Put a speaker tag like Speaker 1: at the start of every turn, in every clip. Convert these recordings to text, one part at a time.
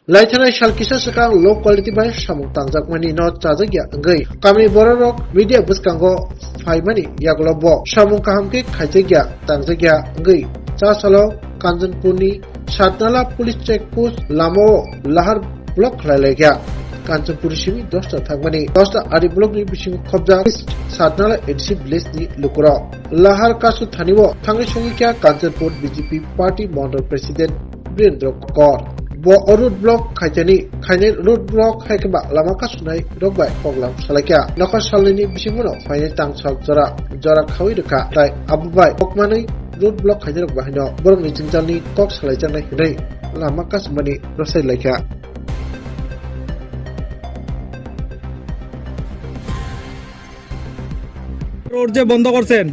Speaker 1: Laithanai Shalkisa Sakang low quality by Samung Tangjak Mani not Chazagya Ngai Kami Borok Media Buskango Faimani Yaglobo Samung Kahamke Kajagya Tangjagya Ngai Chasalo Kanjanpuni Satnala Police Check Post Lamo Lahar Block Lalegya Kanjanpuri Shimi Dosta Thagmani Dosta Adi Block ni Bishing Khobja Satnala Edisi Bliss ni Lukura Lahar Kasu Thaniwo Thangi Shungikya Kanjanpur BJP Party Model President Birendra Kaur Bo root block Kajani Kaine root block Haikaba Lama Kasunai Rogbai Poglam Salakya Naka Salini Bishimuno Fine Tang Sal Jora Kawidaka Tai Abubai Pokmani root block Kajarok Bahino Borong Jinjani Kok Salajana Hinai Lama Kasmani Rosai Lakya
Speaker 2: road যে বন্ধ করছেন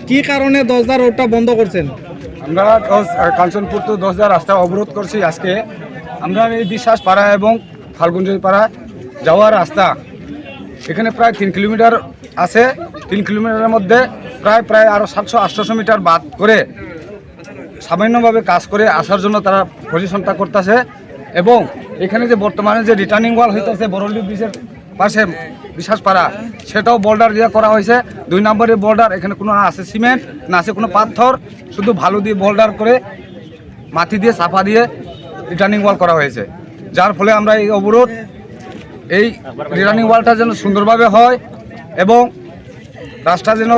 Speaker 2: কি কারণে 10,000 রোডটা বন্ধ করছেন?
Speaker 3: আমরা কাঞ্চনপুর তো 10,000 রাস্তা অবরোধ করছি আজকে। আমরা এই বিশ্বাস পাড়া এবং ফাল্গুনজয় পাড়া যাওয়ার রাস্তা এখানে প্রায় 3 কিলোমিটার আছে। 3 কিলোমিটারের মধ্যে প্রায় আরো 700-800 মিটার বাদ করে সামান্যভাবে কাজ করে আসার জন্য তারা পজিশনটা করতেছে। এবং এখানে যে বর্তমানে যে রিটার্নিং ওয়াল হইতেছে বরলি ব্রিজের পাশে বিশ্বাস পাড়া সেটাও বোল্ডার দিয়ে করা হয়েছে। 2 নম্বরের বোল্ডার এখানে কোনো না আছে সিমেন্ট না আছে কোনো পাথর, শুধু ভালো দিয়ে বোল্ডার করে মাটি দিয়ে চাপা দিয়ে রিটার্নিং ওয়াল করা হয়েছে। যার ফলে আমরা এই অবরোধ এই রিটার্নিং ওয়ালটা যেন সুন্দরভাবে হয় এবং রাস্তা যেন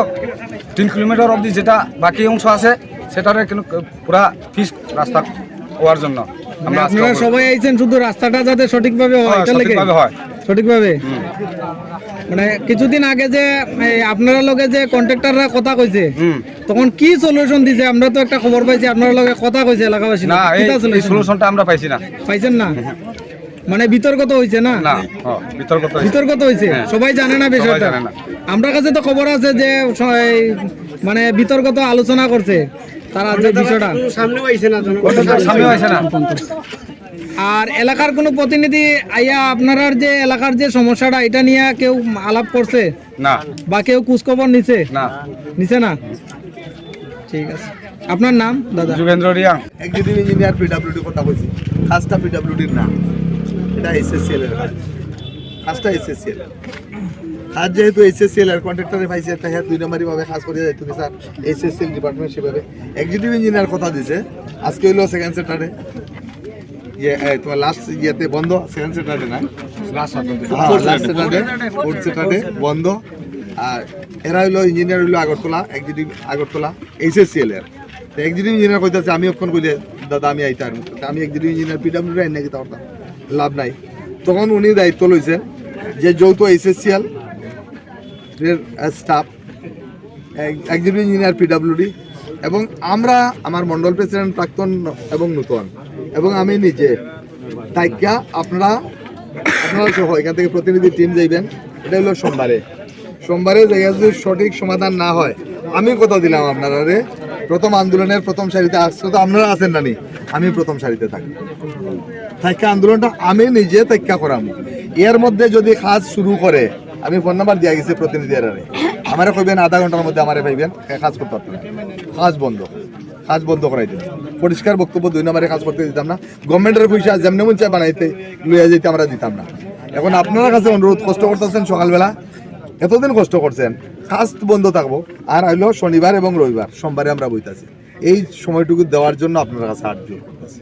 Speaker 3: 3 কিলোমিটার অবধি যেটা বাকি অংশ আছে সেটার কিন্তু পুরা ফিস রাস্তা হওয়ার জন্য
Speaker 2: আপনারা সবাই আইছেন শুধু রাস্তাটা যাতে সঠিকভাবে হয় এটা লাগে সঠিকভাবে। মানে কিছুদিন আগে যে আপনারা লগে যে কন্ট্রাক্টররা কথা কইছে তখন কি সলিউশন দিছে? আমরা তো একটা খবর পাইছি আপনারা লগে কথা কইছে এলাকাবাসী।
Speaker 3: না এই সলিউশনটা আমরা পাইছি না।
Speaker 2: পাইছেন না? মানে বিতর্ক হইছে না?
Speaker 3: না
Speaker 2: বিতর্ক হইছে, সবাই জানে না বিষয়টা। আমরা কাছে তো খবর আছে যে মানে বিতর্ক আলোচনা করছে তারা যে বিষয়টা সামনে আইছে না। আর এলাকার কোনো প্রতিনিধি আইয়া আপনার যে এলাকার যে সমস্যাটা এটা নিয়ে কেউ আলাপ করছে
Speaker 3: না
Speaker 2: বা কেউ খোঁজখবর নিছে না? ঠিক আছে, আপনার নাম? দাদা
Speaker 3: Jogendra Reang,
Speaker 4: executive engineer PWD কথা বলছি। কাজটা পিডব্লিউডির না, এটা এসএসসিএল এর কাজ। কাজটা এসএসসিএল কাজ, যেহেতু এসএসসিএল এর কন্ট্রাক্টরে পাইছে তাই 2 নম্বরই ভাবে কাজ করে যাইতো স্যার। এসএসসিএল ডিপার্টমেন্ট সেভাবে এক্সিকিউটিভ ইঞ্জিনিয়ার কথা দিছে। আজকে হইলো সেকেন্ড স্যাটারডে, তোমার লাস্ট ইয়েতে বন্ধ। সেকেন্ড স্যাটারডে না, লাস্ট স্যাটারডে, ফোর্থ স্যাটারডে বন্ধ। আর এরা হইলো ইঞ্জিনিয়ার হইলো আগরতলা, এক্সিকিউটিভ আগরতলা এসএসসিএল এর। তো এক্সিকিউটিভ ইঞ্জিনিয়ার কইতাছে আমি ওখান কইলে দাদা আমি আইতার, আমি এক্সিকিউটিভ ইঞ্জিনিয়ার পিডব্লিউডি আইন নাকি তার লাভ নাই। তখন উনি দায়িত্ব লইছেন যে যৌথ এসএসসিএল এর স্টাফ, এক্সিকিউটিভ ইঞ্জিনিয়ার পিডব্লিউডি এবং আমরা, আমার মন্ডল প্রেসিডেন্ট প্রাক্তন এবং নূতন এবং আমি নিজে তাইকা আপনারা সহ এখান থেকে প্রতিনিধি টিম যাইবেন। এটা হলো সোমবারে জায়গা যদি সঠিক সমাধান না হয়, আমি কথা দিলাম আপনারা প্রথম আন্দোলনের প্রথম সারিতে আসছে তো আপনারা আছেন না, আমি প্রথম সারিতে থাকি। তাইকা আন্দোলনটা আমি নিজে তাইকা করাম। এর মধ্যে যদি কাজ শুরু করে, আমি ফোন নাম্বার দিয়া গেছি প্রতিনিধি আমার কইবেন আধা ঘন্টার মধ্যে আমার পাইবেন, কাজ করতে পারতেন। কাজ বন্ধ করাই দিন, পরিষ্কার বক্তব্য। 2 নম্বরে কাজ করতে দিতাম না। গভর্নমেন্টের পয়সা যেমন মন চায় বানাইতে লইয়া যেতে আমরা দিতাম না। এখন আপনার কাছে অনুরোধ, কষ্ট করতেছেন সকালবেলা, এতদিন কষ্ট করছেন, কাজ বন্ধ থাকবো। আর হইলো শনিবার এবং রবিবার, সোমবারে আমরা বইতাছি। এই সময়টুকু দেওয়ার জন্য আপনার কাছে আর্জি করতেছি,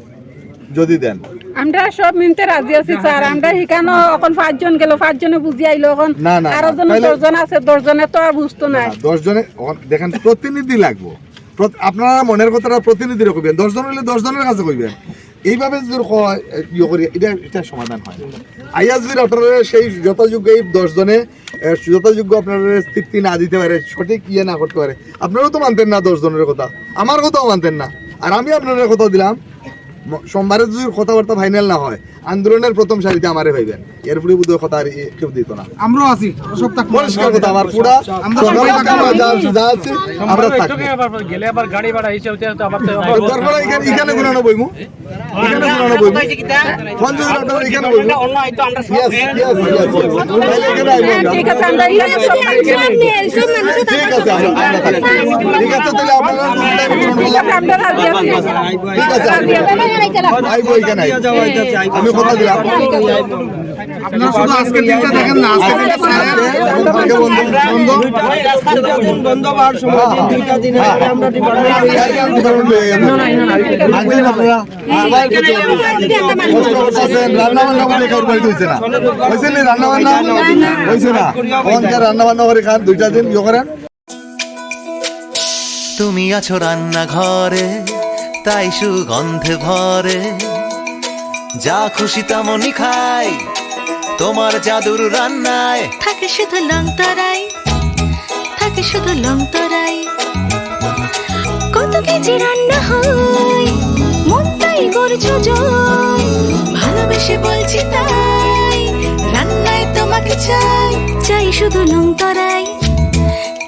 Speaker 4: যদি দেন।
Speaker 5: আমরা সব মিনতে রাজি আছি স্যার। আমরা এখানে এখন 5 জন গেল, 5 জনে বুঝি আইলো। এখন আরো 10 জন আছে, 10 জনে তো আর বুঝতো না।
Speaker 4: 10 জনে দেখেন প্রতিনিধি লাগবো। আপনারা মনের কথাটা প্রতিনিধিরে কইবেন, 10 জন হইলে 10 জনের কাছে কইবেন। এইভাবে যদি ইয়ে করি এটা সমাধান হয়। আইয়া যদি আপনারা সেই যথাযোগ্য এই 10 জনে যথাযোগ্য আপনারা তৃপ্তি না দিতে পারে, সঠিক ইয়ে না করতে পারে, আপনারাও তো মানতেন না 10 জনের কথা, আমার কথাও মানতেন না। আর আমি আপনাদের কথা দিলাম, সোমবারে যদি কথাবার্তা ফাইনাল না হয়, আন্দোলনের প্রথম সারিতে আমারে ভাইবেন। এরপরে বুধ কথা আর কেউ দিত না।
Speaker 2: আমরাও আছি সব থাকবো
Speaker 4: পরিষ্কার কথা আমার পুরা
Speaker 2: আমরা
Speaker 4: সকাল
Speaker 2: সবাই
Speaker 4: থেকে আমরা যা আছে আমরা থাকবো।
Speaker 6: গেলে আবার গাড়ি ভাড়া হিসাব তো আবার
Speaker 4: তারপরে এখানে গুণানো বইমু, এখানে গুণানো বইমু, ফোন যদি আপনারা এখানে বইমু। Yes, তাহলে এখানে আইবো আমরা।
Speaker 5: ঠিক আছে আমরা এখানে সব
Speaker 4: ঠিক আছে আমরা থাকবো। ঠিক আছে তাহলে আপনারা
Speaker 5: ঠিক আছে আমরা রাজি আছি
Speaker 4: ঠিক আছে আইবো এখানে আইবো। আমি কথা দিলাম
Speaker 2: আপনারা শুধু আজকে দিনটা দেখেন না, আজকে দিনটা
Speaker 4: কালকে বন্ধ
Speaker 2: বন্ধ হওয়ার সময় দুইটা দিন আমরা
Speaker 4: রান্না বান্না করে খাওয়ার বাড়ি হয়েছে না, হয়েছে নি রান্না বান্না হয়েছে না, অনকে রান্না বান্না করে খান 2টা দিন ইয়ে করেন।
Speaker 7: তুমি আছো রান্নাঘরে তাই সুগন্ধে ভরে, যা খুশি তেমনই খাই তোমার জাদুর রান্নায়।
Speaker 8: থাকে শুধু লং তরাই, থাকে শুধু লং তরাই, কত কেজি রান্না হয় মনটাই করছো জয়, ভালোবেসে বলছি তাই রান্নায় তোমাকে চাই, চাই শুধু লং তরাই,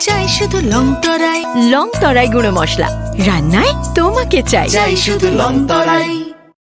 Speaker 8: চাই শুধু লং তরাই, লং তরাই গুঁড়ো মশলা রান্নায় তোমাকে চাই,
Speaker 7: চাই শুধু লং তরাই।